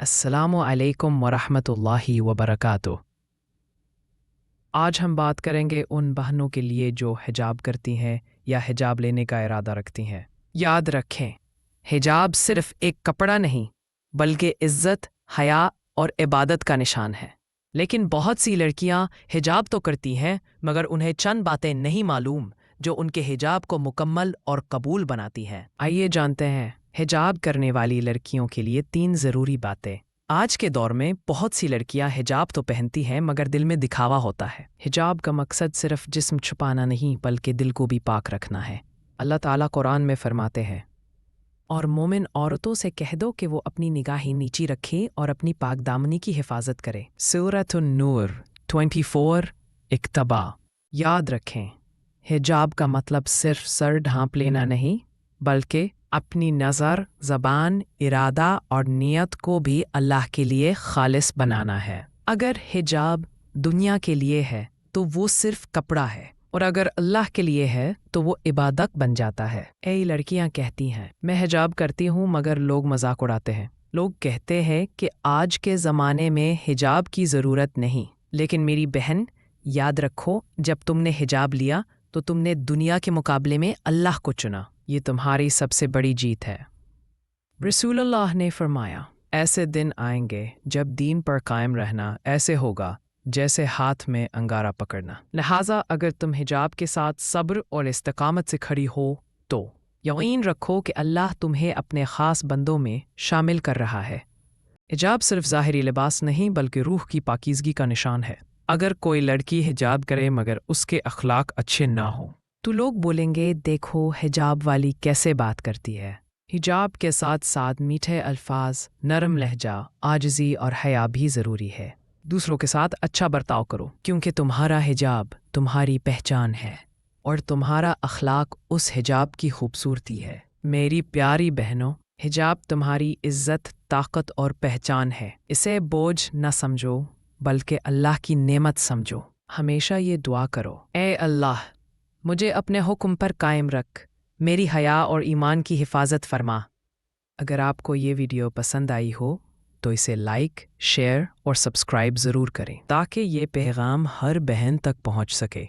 अस्सलामु अलैकुम वरहमतुल्लाहि वबरकातुह। आज हम बात करेंगे उन बहनों के लिए जो हिजाब करती हैं या हिजाब लेने का इरादा रखती हैं। याद रखें, हिजाब सिर्फ एक कपड़ा नहीं बल्कि इज़्ज़त, हया और इबादत का निशान है। लेकिन बहुत सी लड़कियां हिजाब तो करती हैं मगर उन्हें चंद बातें नहीं मालूम जो उनके हिजाब को मुकम्मल और कबूल बनाती हैं। आइए जानते हैं हिजाब करने वाली लड़कियों के लिए 3 ज़रूरी बातें। आज के दौर में बहुत सी लड़कियां हिजाब तो पहनती हैं मगर दिल में दिखावा होता है। हिजाब का मकसद सिर्फ जिस्म छुपाना नहीं बल्कि दिल को भी पाक रखना है। अल्लाह ताला कुरान में फरमाते हैं, और मोमिन औरतों से कह दो कि वो अपनी निगाहें नीची रखें और अपनी पाकदामनी की हिफाजत करें। सूरह नूर 24 इक्तबा। याद रखें, हिजाब का मतलब सिर्फ सर ढांप लेना नहीं बल्कि अपनी नज़र, ज़बान, इरादा और नियत को भी अल्लाह के लिए खालिस बनाना है। अगर हिजाब दुनिया के लिए है तो वो सिर्फ कपड़ा है, और अगर अल्लाह के लिए है तो वो इबादत बन जाता है। कई लड़कियां कहती हैं, मैं हिजाब करती हूँ मगर लोग मजाक उड़ाते हैं। लोग कहते हैं कि आज के ज़माने में हिजाब की ज़रूरत नहीं। लेकिन मेरी बहन, याद रखो, जब तुमने हिजाब लिया तो तुमने दुनिया के मुकाबले में अल्लाह को चुना। ये तुम्हारी सबसे बड़ी जीत है। रसूलुल्लाह ने फरमाया, ऐसे दिन आएंगे जब दीन पर कायम रहना ऐसे होगा जैसे हाथ में अंगारा पकड़ना। लिहाजा अगर तुम हिजाब के साथ सब्र और इस्तिकामत से खड़ी हो तो यकीन रखो कि अल्लाह तुम्हें अपने ख़ास बंदों में शामिल कर रहा है। हिजाब सिर्फ ज़ाहिरी लिबास नहीं बल्कि रूह की पाकीज़गी का निशान है। अगर कोई लड़की हिजाब करे मगर उसके अखलाक अच्छे ना हो तो लोग बोलेंगे, देखो हिजाब वाली कैसे बात करती है। हिजाब के साथ साथ मीठे अल्फाज, नरम लहजा, आजिज़ी और हया भी ज़रूरी है। दूसरों के साथ अच्छा बर्ताव करो क्योंकि तुम्हारा हिजाब तुम्हारी पहचान है और तुम्हारा अखलाक उस हिजाब की खूबसूरती है। मेरी प्यारी बहनों, हिजाब तुम्हारी इज़्ज़त, ताकत और पहचान है। इसे बोझ न समझो बल्कि अल्लाह की नेमत समझो। हमेशा ये दुआ करो, ए अल्लाह, मुझे अपने हुक्म पर कायम रख, मेरी हया और ईमान की हिफाजत फरमा। अगर आपको ये वीडियो पसंद आई हो तो इसे लाइक, शेयर और सब्सक्राइब ज़रूर करें ताकि ये पैगाम हर बहन तक पहुंच सके।